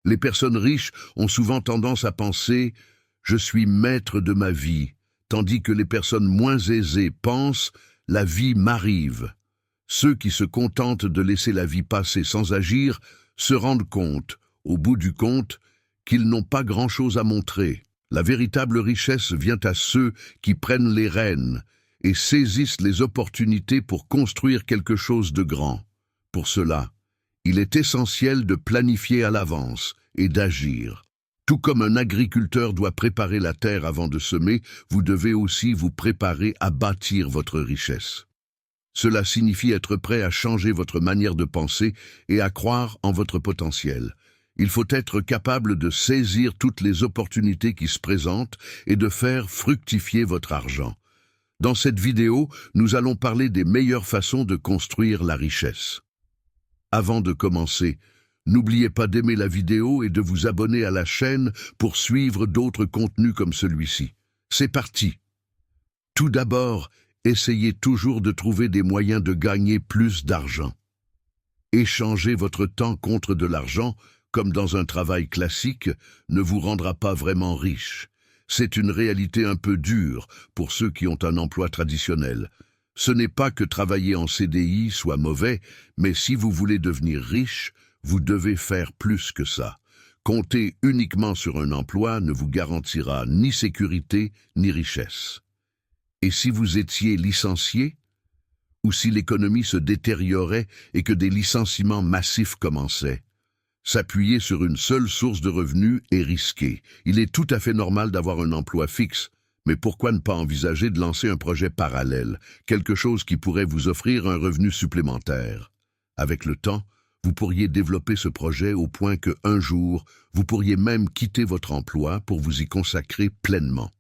Les personnes riches ont souvent tendance à penser « je suis maître de ma vie », tandis que les personnes moins aisées pensent « la vie m'arrive ». Ceux qui se contentent de laisser la vie passer sans agir se rendent compte, au bout du compte, qu'ils n'ont pas grand-chose à montrer. La véritable richesse vient à ceux qui prennent les rênes et saisissent les opportunités pour construire quelque chose de grand. Pour cela, il est essentiel de planifier à l'avance et d'agir. Tout comme un agriculteur doit préparer la terre avant de semer, vous devez aussi vous préparer à bâtir votre richesse. Cela signifie être prêt à changer votre manière de penser et à croire en votre potentiel. Il faut être capable de saisir toutes les opportunités qui se présentent et de faire fructifier votre argent. Dans cette vidéo, nous allons parler des meilleures façons de construire la richesse. Avant de commencer, n'oubliez pas d'aimer la vidéo et de vous abonner à la chaîne pour suivre d'autres contenus comme celui-ci. C'est parti! Tout d'abord, essayez toujours de trouver des moyens de gagner plus d'argent. Échanger votre temps contre de l'argent, comme dans un travail classique, ne vous rendra pas vraiment riche. C'est une réalité un peu dure pour ceux qui ont un emploi traditionnel. Ce n'est pas que travailler en CDI soit mauvais, mais si vous voulez devenir riche, vous devez faire plus que ça. Compter uniquement sur un emploi ne vous garantira ni sécurité ni richesse. Et si vous étiez licencié, ou si l'économie se détériorait et que des licenciements massifs commençaient, s'appuyer sur une seule source de revenus est risqué. Il est tout à fait normal d'avoir un emploi fixe, mais pourquoi ne pas envisager de lancer un projet parallèle, quelque chose qui pourrait vous offrir un revenu supplémentaire? Avec le temps, vous pourriez développer ce projet au point qu'un jour, vous pourriez même quitter votre emploi pour vous y consacrer pleinement.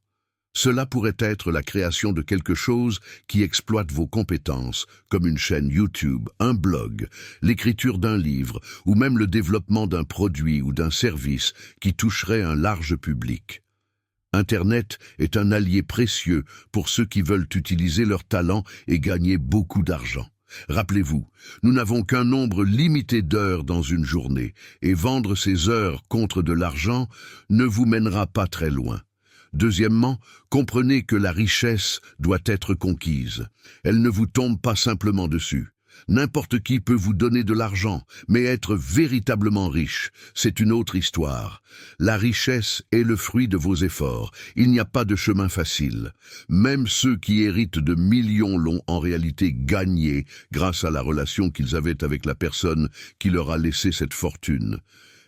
Cela pourrait être la création de quelque chose qui exploite vos compétences, comme une chaîne YouTube, un blog, l'écriture d'un livre, ou même le développement d'un produit ou d'un service qui toucherait un large public. Internet est un allié précieux pour ceux qui veulent utiliser leur talent et gagner beaucoup d'argent. Rappelez-vous, nous n'avons qu'un nombre limité d'heures dans une journée, et vendre ces heures contre de l'argent ne vous mènera pas très loin. Deuxièmement, comprenez que la richesse doit être conquise. Elle ne vous tombe pas simplement dessus. N'importe qui peut vous donner de l'argent, mais être véritablement riche, c'est une autre histoire. La richesse est le fruit de vos efforts. Il n'y a pas de chemin facile. Même ceux qui héritent de millions l'ont en réalité gagné grâce à la relation qu'ils avaient avec la personne qui leur a laissé cette fortune.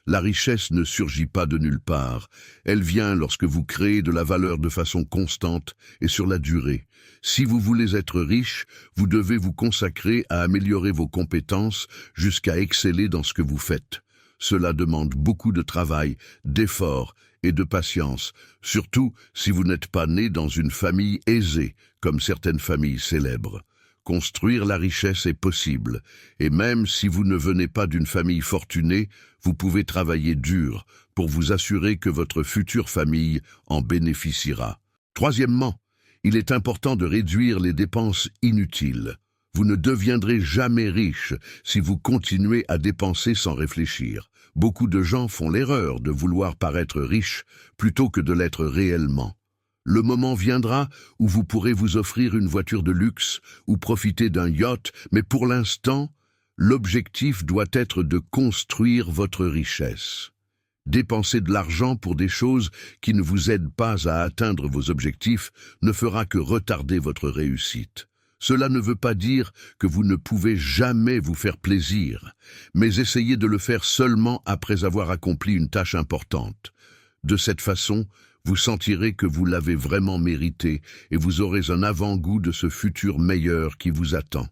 La richesse ne surgit pas de nulle part. Elle vient lorsque vous créez de la valeur de façon constante et sur la durée. Si vous voulez être riche, vous devez vous consacrer à améliorer vos compétences jusqu'à exceller dans ce que vous faites. Cela demande beaucoup de travail, d'efforts et de patience, surtout si vous n'êtes pas né dans une famille aisée, comme certaines familles célèbres. Construire la richesse est possible, et même si vous ne venez pas d'une famille fortunée, vous pouvez travailler dur pour vous assurer que votre future famille en bénéficiera. Troisièmement, il est important de réduire les dépenses inutiles. Vous ne deviendrez jamais riche si vous continuez à dépenser sans réfléchir. Beaucoup de gens font l'erreur de vouloir paraître riches plutôt que de l'être réellement. Le moment viendra où vous pourrez vous offrir une voiture de luxe ou profiter d'un yacht, mais pour l'instant, l'objectif doit être de construire votre richesse. Dépenser de l'argent pour des choses qui ne vous aident pas à atteindre vos objectifs ne fera que retarder votre réussite. Cela ne veut pas dire que vous ne pouvez jamais vous faire plaisir, mais essayez de le faire seulement après avoir accompli une tâche importante. De cette façon, vous sentirez que vous l'avez vraiment mérité et vous aurez un avant-goût de ce futur meilleur qui vous attend.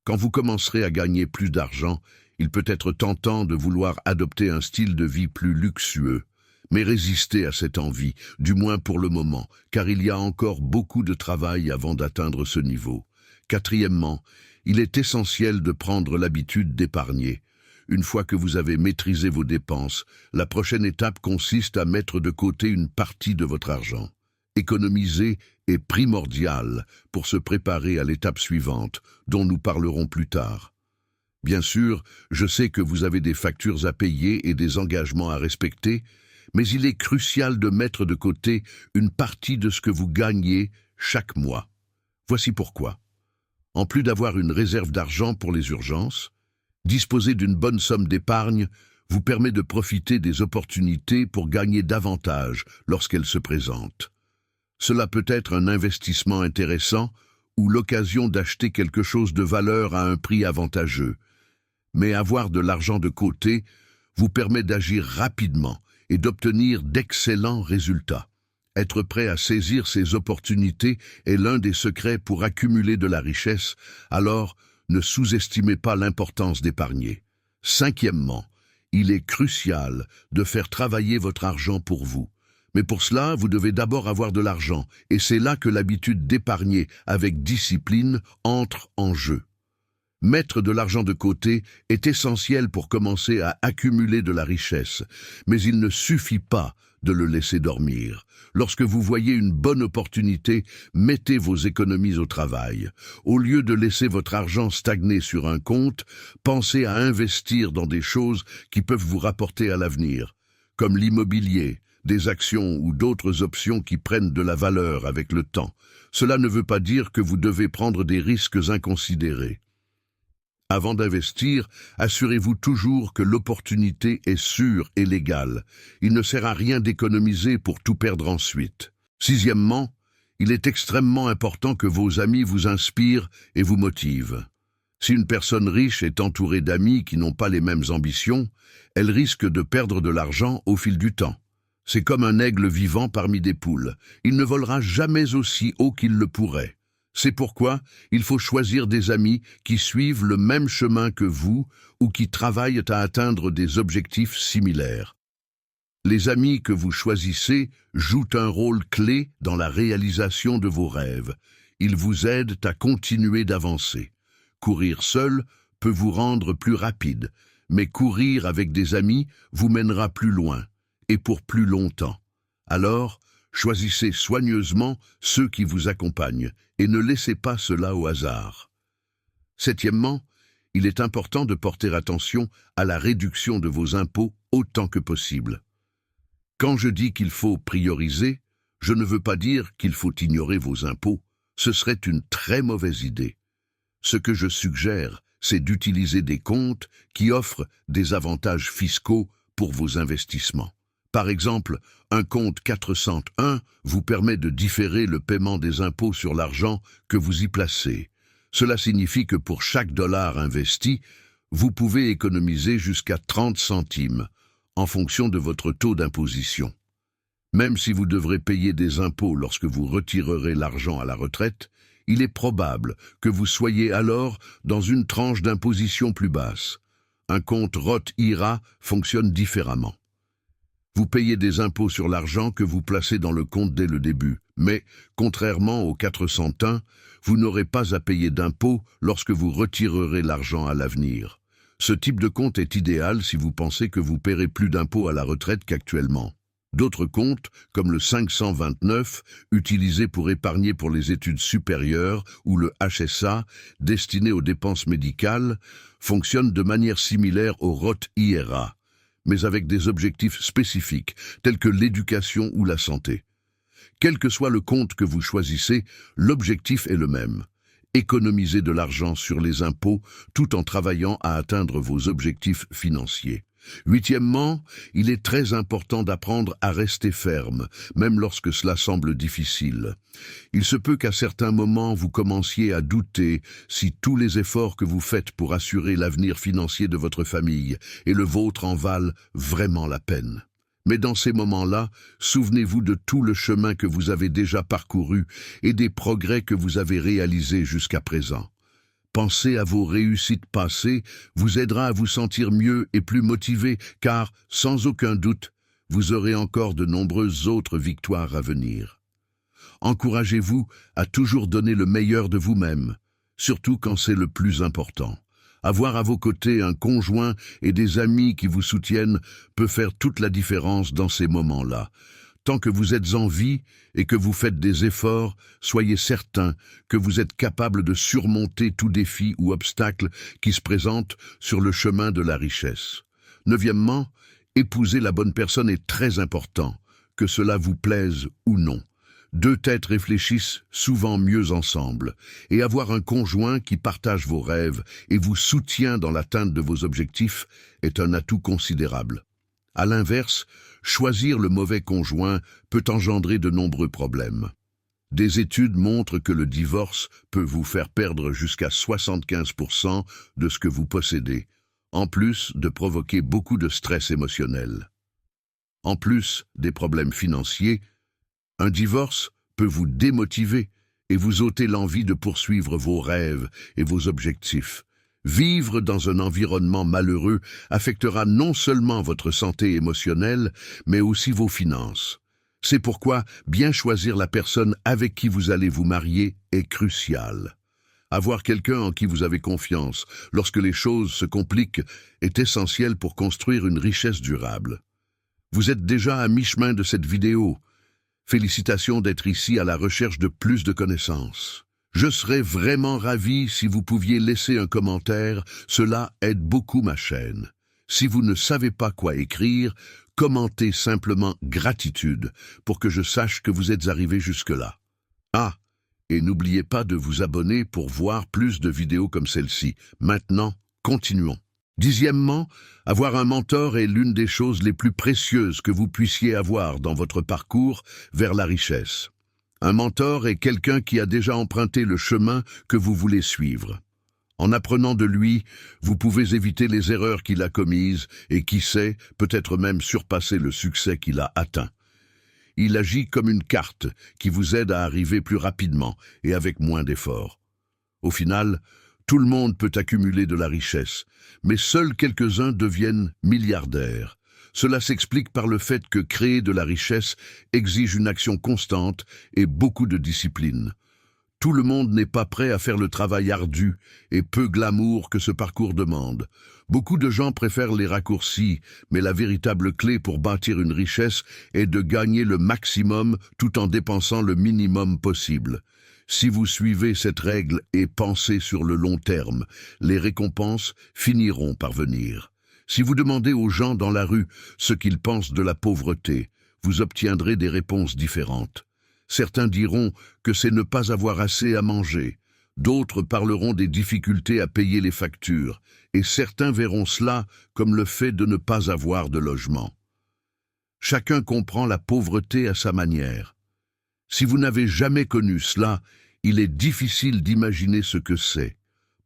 Quand vous commencerez à gagner plus d'argent, il peut être tentant de vouloir adopter un style de vie plus luxueux. Mais résistez à cette envie, du moins pour le moment, car il y a encore beaucoup de travail avant d'atteindre ce niveau. Quatrièmement, il est essentiel de prendre l'habitude d'épargner. Une fois que vous avez maîtrisé vos dépenses, la prochaine étape consiste à mettre de côté une partie de votre argent. Économiser est primordial pour se préparer à l'étape suivante, dont nous parlerons plus tard. Bien sûr, je sais que vous avez des factures à payer et des engagements à respecter, mais il est crucial de mettre de côté une partie de ce que vous gagnez chaque mois. Voici pourquoi. En plus d'avoir une réserve d'argent pour les urgences, disposer d'une bonne somme d'épargne vous permet de profiter des opportunités pour gagner davantage lorsqu'elles se présentent. Cela peut être un investissement intéressant ou l'occasion d'acheter quelque chose de valeur à un prix avantageux. Mais avoir de l'argent de côté vous permet d'agir rapidement et d'obtenir d'excellents résultats. Être prêt à saisir ces opportunités est l'un des secrets pour accumuler de la richesse, alors ne sous-estimez pas l'importance d'épargner. Cinquièmement, il est crucial de faire travailler votre argent pour vous. Mais pour cela, vous devez d'abord avoir de l'argent, et c'est là que l'habitude d'épargner avec discipline entre en jeu. Mettre de l'argent de côté est essentiel pour commencer à accumuler de la richesse, mais il ne suffit pas de le laisser dormir. Lorsque vous voyez une bonne opportunité, mettez vos économies au travail. Au lieu de laisser votre argent stagner sur un compte, pensez à investir dans des choses qui peuvent vous rapporter à l'avenir, comme l'immobilier, des actions ou d'autres options qui prennent de la valeur avec le temps. Cela ne veut pas dire que vous devez prendre des risques inconsidérés. Avant d'investir, assurez-vous toujours que l'opportunité est sûre et légale. Il ne sert à rien d'économiser pour tout perdre ensuite. Sixièmement, il est extrêmement important que vos amis vous inspirent et vous motivent. Si une personne riche est entourée d'amis qui n'ont pas les mêmes ambitions, elle risque de perdre de l'argent au fil du temps. C'est comme un aigle vivant parmi des poules. Il ne volera jamais aussi haut qu'il le pourrait. C'est pourquoi il faut choisir des amis qui suivent le même chemin que vous ou qui travaillent à atteindre des objectifs similaires. Les amis que vous choisissez jouent un rôle clé dans la réalisation de vos rêves. Ils vous aident à continuer d'avancer. Courir seul peut vous rendre plus rapide, mais courir avec des amis vous mènera plus loin et pour plus longtemps. Alors, choisissez soigneusement ceux qui vous accompagnent et ne laissez pas cela au hasard. Septièmement, il est important de porter attention à la réduction de vos impôts autant que possible. Quand je dis qu'il faut prioriser, je ne veux pas dire qu'il faut ignorer vos impôts. Ce serait une très mauvaise idée. Ce que je suggère, c'est d'utiliser des comptes qui offrent des avantages fiscaux pour vos investissements. Par exemple, un compte 401 vous permet de différer le paiement des impôts sur l'argent que vous y placez. Cela signifie que pour chaque dollar investi, vous pouvez économiser jusqu'à 30 centimes en fonction de votre taux d'imposition. Même si vous devrez payer des impôts lorsque vous retirerez l'argent à la retraite, il est probable que vous soyez alors dans une tranche d'imposition plus basse. Un compte Roth IRA fonctionne différemment. Vous payez des impôts sur l'argent que vous placez dans le compte dès le début, mais, contrairement au 401, vous n'aurez pas à payer d'impôts lorsque vous retirerez l'argent à l'avenir. Ce type de compte est idéal si vous pensez que vous paierez plus d'impôts à la retraite qu'actuellement. D'autres comptes, comme le 529, utilisé pour épargner pour les études supérieures, ou le HSA, destiné aux dépenses médicales, fonctionnent de manière similaire au Roth IRA, mais avec des objectifs spécifiques, tels que l'éducation ou la santé. Quel que soit le compte que vous choisissez, l'objectif est le même. Économiser de l'argent sur les impôts tout en travaillant à atteindre vos objectifs financiers. Huitièmement, il est très important d'apprendre à rester ferme, même lorsque cela semble difficile. Il se peut qu'à certains moments vous commenciez à douter si tous les efforts que vous faites pour assurer l'avenir financier de votre famille et le vôtre en valent vraiment la peine. Mais dans ces moments-là, souvenez-vous de tout le chemin que vous avez déjà parcouru et des progrès que vous avez réalisés jusqu'à présent. Penser à vos réussites passées vous aidera à vous sentir mieux et plus motivé, car, sans aucun doute, vous aurez encore de nombreuses autres victoires à venir. Encouragez-vous à toujours donner le meilleur de vous-même, surtout quand c'est le plus important. Avoir à vos côtés un conjoint et des amis qui vous soutiennent peut faire toute la différence dans ces moments-là. Tant que vous êtes en vie et que vous faites des efforts, soyez certain que vous êtes capable de surmonter tout défi ou obstacle qui se présente sur le chemin de la richesse. Neuvièmement, épouser la bonne personne est très important, que cela vous plaise ou non. Deux têtes réfléchissent souvent mieux ensemble, et avoir un conjoint qui partage vos rêves et vous soutient dans l'atteinte de vos objectifs est un atout considérable. À l'inverse, choisir le mauvais conjoint peut engendrer de nombreux problèmes. Des études montrent que le divorce peut vous faire perdre jusqu'à 75% de ce que vous possédez, en plus de provoquer beaucoup de stress émotionnel. En plus des problèmes financiers, un divorce peut vous démotiver et vous ôter l'envie de poursuivre vos rêves et vos objectifs. Vivre dans un environnement malheureux affectera non seulement votre santé émotionnelle, mais aussi vos finances. C'est pourquoi bien choisir la personne avec qui vous allez vous marier est crucial. Avoir quelqu'un en qui vous avez confiance lorsque les choses se compliquent est essentiel pour construire une richesse durable. Vous êtes déjà à mi-chemin de cette vidéo. Félicitations d'être ici à la recherche de plus de connaissances. Je serais vraiment ravi si vous pouviez laisser un commentaire, cela aide beaucoup ma chaîne. Si vous ne savez pas quoi écrire, commentez simplement gratitude pour que je sache que vous êtes arrivé jusque-là. Ah, et n'oubliez pas de vous abonner pour voir plus de vidéos comme celle-ci. Maintenant, continuons. Dixièmement, avoir un mentor est l'une des choses les plus précieuses que vous puissiez avoir dans votre parcours vers la richesse. Un mentor est quelqu'un qui a déjà emprunté le chemin que vous voulez suivre. En apprenant de lui, vous pouvez éviter les erreurs qu'il a commises et qui sait, peut-être même surpasser le succès qu'il a atteint. Il agit comme une carte qui vous aide à arriver plus rapidement et avec moins d'efforts. Au final, tout le monde peut accumuler de la richesse, mais seuls quelques-uns deviennent milliardaires. Cela s'explique par le fait que créer de la richesse exige une action constante et beaucoup de discipline. Tout le monde n'est pas prêt à faire le travail ardu et peu glamour que ce parcours demande. Beaucoup de gens préfèrent les raccourcis, mais la véritable clé pour bâtir une richesse est de gagner le maximum tout en dépensant le minimum possible. Si vous suivez cette règle et pensez sur le long terme, les récompenses finiront par venir. Si vous demandez aux gens dans la rue ce qu'ils pensent de la pauvreté, vous obtiendrez des réponses différentes. Certains diront que c'est ne pas avoir assez à manger, d'autres parleront des difficultés à payer les factures, et certains verront cela comme le fait de ne pas avoir de logement. Chacun comprend la pauvreté à sa manière. Si vous n'avez jamais connu cela, il est difficile d'imaginer ce que c'est.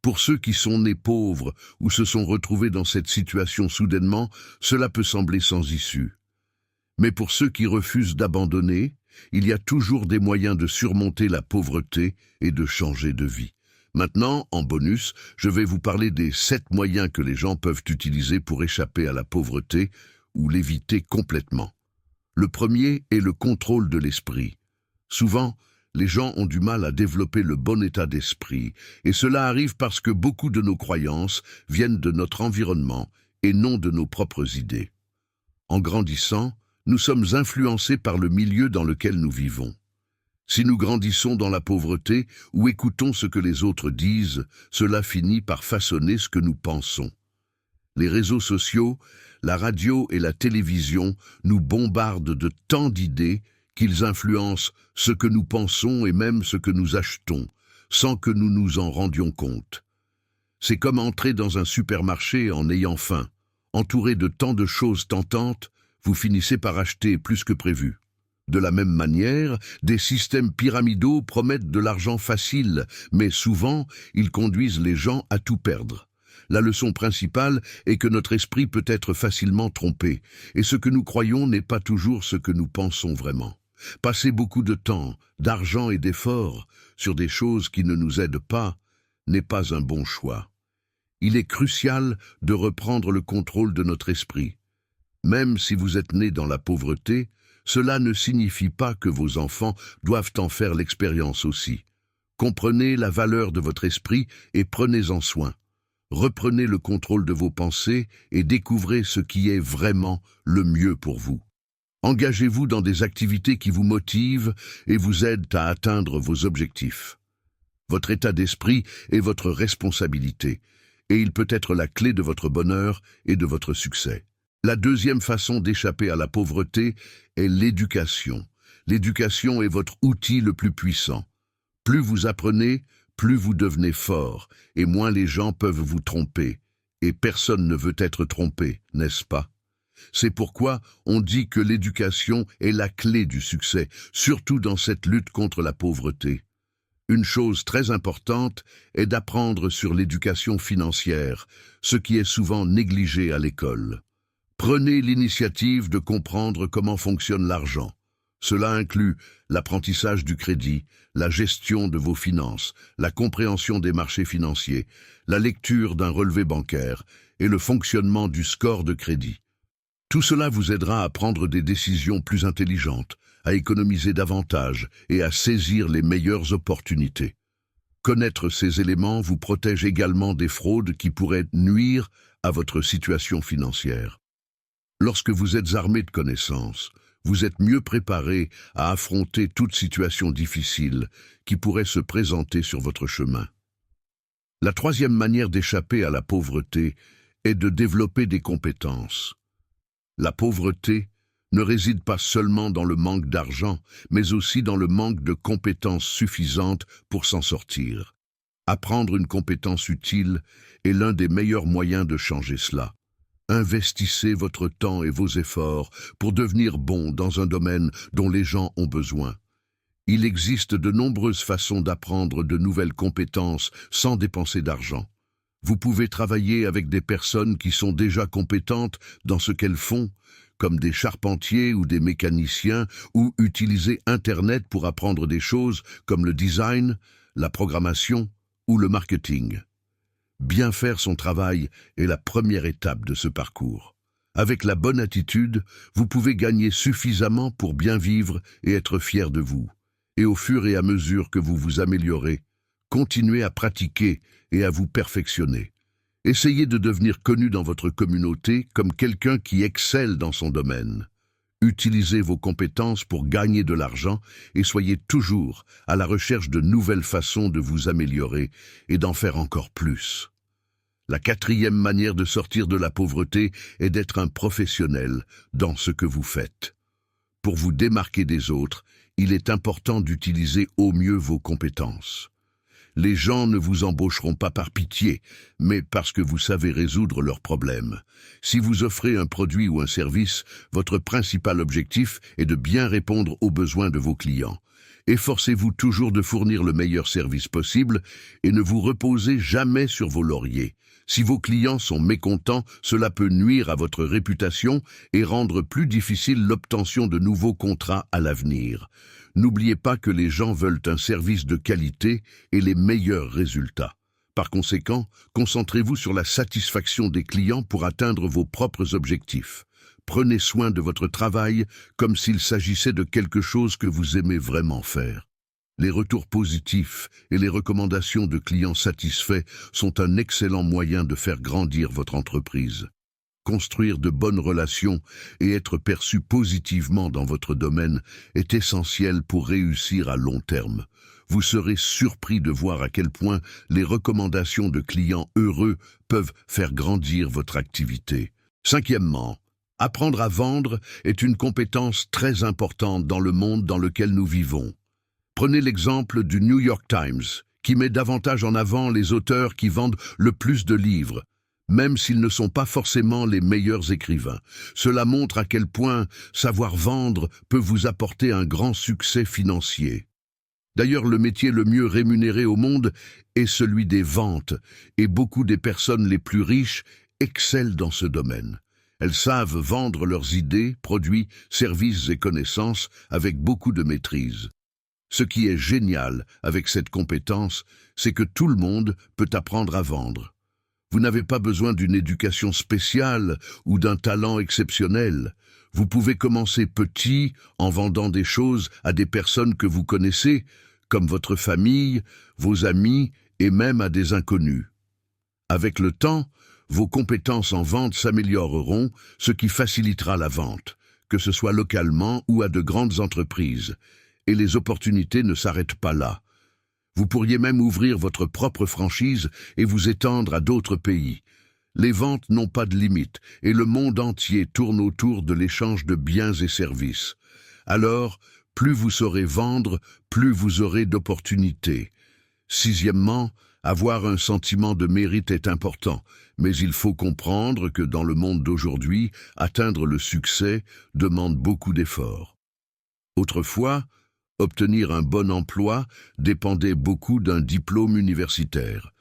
Pour ceux qui sont nés pauvres ou se sont retrouvés dans cette situation soudainement, cela peut sembler sans issue. Mais pour ceux qui refusent d'abandonner, il y a toujours des moyens de surmonter la pauvreté et de changer de vie. Maintenant, en bonus, je vais vous parler des 7 moyens que les gens peuvent utiliser pour échapper à la pauvreté ou l'éviter complètement. Le premier est le contrôle de l'esprit. Souvent, les gens ont du mal à développer le bon état d'esprit, et cela arrive parce que beaucoup de nos croyances viennent de notre environnement et non de nos propres idées. En grandissant, nous sommes influencés par le milieu dans lequel nous vivons. Si nous grandissons dans la pauvreté ou écoutons ce que les autres disent, cela finit par façonner ce que nous pensons. Les réseaux sociaux, la radio et la télévision nous bombardent de tant d'idées qu'ils influencent ce que nous pensons et même ce que nous achetons, sans que nous nous en rendions compte. C'est comme entrer dans un supermarché en ayant faim. Entouré de tant de choses tentantes, vous finissez par acheter plus que prévu. De la même manière, des systèmes pyramidaux promettent de l'argent facile, mais souvent, ils conduisent les gens à tout perdre. La leçon principale est que notre esprit peut être facilement trompé, et ce que nous croyons n'est pas toujours ce que nous pensons vraiment. Passer beaucoup de temps, d'argent et d'efforts sur des choses qui ne nous aident pas n'est pas un bon choix. Il est crucial de reprendre le contrôle de notre esprit. Même si vous êtes né dans la pauvreté, cela ne signifie pas que vos enfants doivent en faire l'expérience aussi. Comprenez la valeur de votre esprit et prenez-en soin. Reprenez le contrôle de vos pensées et découvrez ce qui est vraiment le mieux pour vous. Engagez-vous dans des activités qui vous motivent et vous aident à atteindre vos objectifs. Votre état d'esprit est votre responsabilité, et il peut être la clé de votre bonheur et de votre succès. La deuxième façon d'échapper à la pauvreté est l'éducation. L'éducation est votre outil le plus puissant. Plus vous apprenez, plus vous devenez fort, et moins les gens peuvent vous tromper. Et personne ne veut être trompé, n'est-ce pas? C'est pourquoi on dit que l'éducation est la clé du succès, surtout dans cette lutte contre la pauvreté. Une chose très importante est d'apprendre sur l'éducation financière, ce qui est souvent négligé à l'école. Prenez l'initiative de comprendre comment fonctionne l'argent. Cela inclut l'apprentissage du crédit, la gestion de vos finances, la compréhension des marchés financiers, la lecture d'un relevé bancaire et le fonctionnement du score de crédit. Tout cela vous aidera à prendre des décisions plus intelligentes, à économiser davantage et à saisir les meilleures opportunités. Connaître ces éléments vous protège également des fraudes qui pourraient nuire à votre situation financière. Lorsque vous êtes armé de connaissances, vous êtes mieux préparé à affronter toute situation difficile qui pourrait se présenter sur votre chemin. La troisième manière d'échapper à la pauvreté est de développer des compétences. La pauvreté ne réside pas seulement dans le manque d'argent, mais aussi dans le manque de compétences suffisantes pour s'en sortir. Apprendre une compétence utile est l'un des meilleurs moyens de changer cela. Investissez votre temps et vos efforts pour devenir bon dans un domaine dont les gens ont besoin. Il existe de nombreuses façons d'apprendre de nouvelles compétences sans dépenser d'argent. Vous pouvez travailler avec des personnes qui sont déjà compétentes dans ce qu'elles font, comme des charpentiers ou des mécaniciens, ou utiliser Internet pour apprendre des choses comme le design, la programmation ou le marketing. Bien faire son travail est la première étape de ce parcours. Avec la bonne attitude, vous pouvez gagner suffisamment pour bien vivre et être fier de vous. Et au fur et à mesure que vous vous améliorez, continuez à pratiquer et à vous perfectionner. Essayez de devenir connu dans votre communauté comme quelqu'un qui excelle dans son domaine. Utilisez vos compétences pour gagner de l'argent et soyez toujours à la recherche de nouvelles façons de vous améliorer et d'en faire encore plus. La quatrième manière de sortir de la pauvreté est d'être un professionnel dans ce que vous faites. Pour vous démarquer des autres, il est important d'utiliser au mieux vos compétences. Les gens ne vous embaucheront pas par pitié, mais parce que vous savez résoudre leurs problèmes. Si vous offrez un produit ou un service, votre principal objectif est de bien répondre aux besoins de vos clients. Efforcez-vous toujours de fournir le meilleur service possible et ne vous reposez jamais sur vos lauriers. Si vos clients sont mécontents, cela peut nuire à votre réputation et rendre plus difficile l'obtention de nouveaux contrats à l'avenir. N'oubliez pas que les gens veulent un service de qualité et les meilleurs résultats. Par conséquent, concentrez-vous sur la satisfaction des clients pour atteindre vos propres objectifs. Prenez soin de votre travail comme s'il s'agissait de quelque chose que vous aimez vraiment faire. Les retours positifs et les recommandations de clients satisfaits sont un excellent moyen de faire grandir votre entreprise. Construire de bonnes relations et être perçu positivement dans votre domaine est essentiel pour réussir à long terme. Vous serez surpris de voir à quel point les recommandations de clients heureux peuvent faire grandir votre activité. Cinquièmement, apprendre à vendre est une compétence très importante dans le monde dans lequel nous vivons. Prenez l'exemple du New York Times, qui met davantage en avant les auteurs qui vendent le plus de livres, même s'ils ne sont pas forcément les meilleurs écrivains. Cela montre à quel point savoir vendre peut vous apporter un grand succès financier. D'ailleurs, le métier le mieux rémunéré au monde est celui des ventes, et beaucoup des personnes les plus riches excellent dans ce domaine. Elles savent vendre leurs idées, produits, services et connaissances avec beaucoup de maîtrise. Ce qui est génial avec cette compétence, c'est que tout le monde peut apprendre à vendre. Vous n'avez pas besoin d'une éducation spéciale ou d'un talent exceptionnel. Vous pouvez commencer petit en vendant des choses à des personnes que vous connaissez, comme votre famille, vos amis et même à des inconnus. Avec le temps, vos compétences en vente s'amélioreront, ce qui facilitera la vente. que ce soit localement ou à de grandes entreprises. Et les opportunités ne s'arrêtent pas là. Vous pourriez même ouvrir votre propre franchise et vous étendre à d'autres pays. Les ventes n'ont pas de limite et le monde entier tourne autour de l'échange de biens et services. Alors, plus vous saurez vendre, plus vous aurez d'opportunités. Sixièmement, avoir un sentiment de mérite est important, mais il faut comprendre que dans le monde d'aujourd'hui, atteindre le succès demande beaucoup d'efforts. Autrefois, obtenir un bon emploi dépendait beaucoup d'un diplôme universitaire.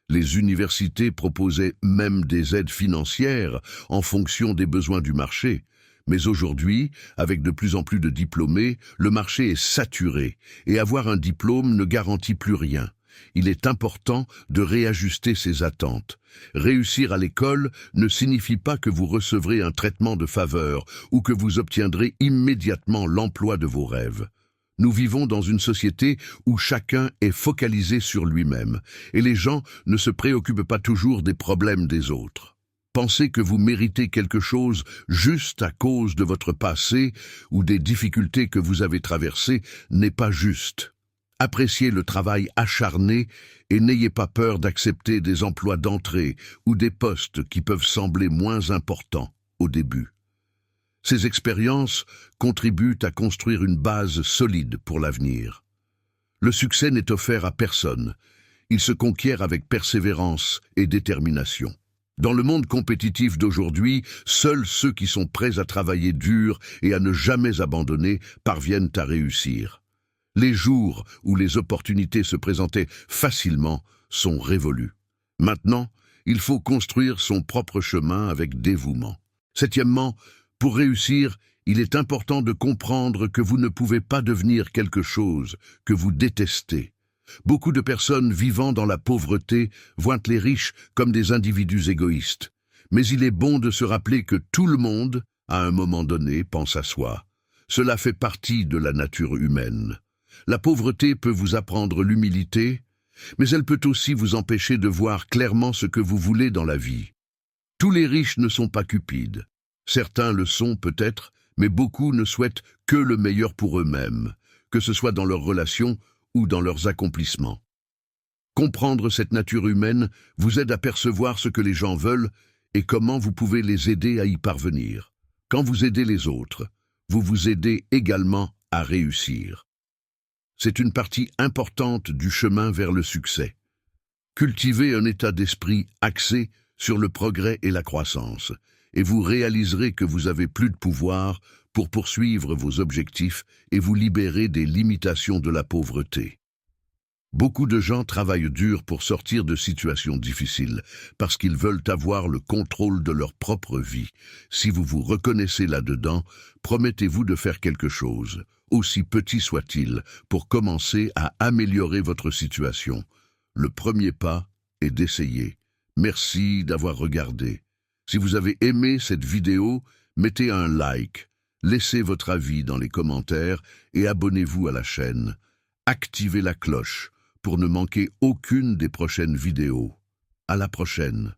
Les universités proposaient même des aides financières en fonction des besoins du marché. Mais aujourd'hui, avec de plus en plus de diplômés, le marché est saturé et avoir un diplôme ne garantit plus rien. Il est important de réajuster ses attentes. Réussir à l'école ne signifie pas que vous recevrez un traitement de faveur ou que vous obtiendrez immédiatement l'emploi de vos rêves. Nous vivons dans une société où chacun est focalisé sur lui-même et les gens ne se préoccupent pas toujours des problèmes des autres. Penser que vous méritez quelque chose juste à cause de votre passé ou des difficultés que vous avez traversées n'est pas juste. Appréciez le travail acharné et n'ayez pas peur d'accepter des emplois d'entrée ou des postes qui peuvent sembler moins importants au début. Ces expériences contribuent à construire une base solide pour l'avenir. Le succès n'est offert à personne. Il se conquiert avec persévérance et détermination. Dans le monde compétitif d'aujourd'hui, seuls ceux qui sont prêts à travailler dur et à ne jamais abandonner parviennent à réussir. Les jours où les opportunités se présentaient facilement sont révolus. Maintenant, il faut construire son propre chemin avec dévouement. Septièmement, pour réussir, il est important de comprendre que vous ne pouvez pas devenir quelque chose que vous détestez. Beaucoup de personnes vivant dans la pauvreté voient les riches comme des individus égoïstes. Mais il est bon de se rappeler que tout le monde, à un moment donné, pense à soi. Cela fait partie de la nature humaine. La pauvreté peut vous apprendre l'humilité, mais elle peut aussi vous empêcher de voir clairement ce que vous voulez dans la vie. Tous les riches ne sont pas cupides. Certains le sont peut-être, mais beaucoup ne souhaitent que le meilleur pour eux-mêmes, que ce soit dans leurs relations ou dans leurs accomplissements. Comprendre cette nature humaine vous aide à percevoir ce que les gens veulent et comment vous pouvez les aider à y parvenir. Quand vous aidez les autres, vous vous aidez également à réussir. C'est une partie importante du chemin vers le succès. Cultivez un état d'esprit axé sur le progrès et la croissance, et vous réaliserez que vous avez plus de pouvoir pour poursuivre vos objectifs et vous libérer des limitations de la pauvreté. Beaucoup de gens travaillent dur pour sortir de situations difficiles, parce qu'ils veulent avoir le contrôle de leur propre vie. Si vous vous reconnaissez là-dedans, promettez-vous de faire quelque chose, aussi petit soit-il, pour commencer à améliorer votre situation. Le premier pas est d'essayer. Merci d'avoir regardé. Si vous avez aimé cette vidéo, mettez un like, laissez votre avis dans les commentaires et abonnez-vous à la chaîne. Activez la cloche pour ne manquer aucune des prochaines vidéos. À la prochaine.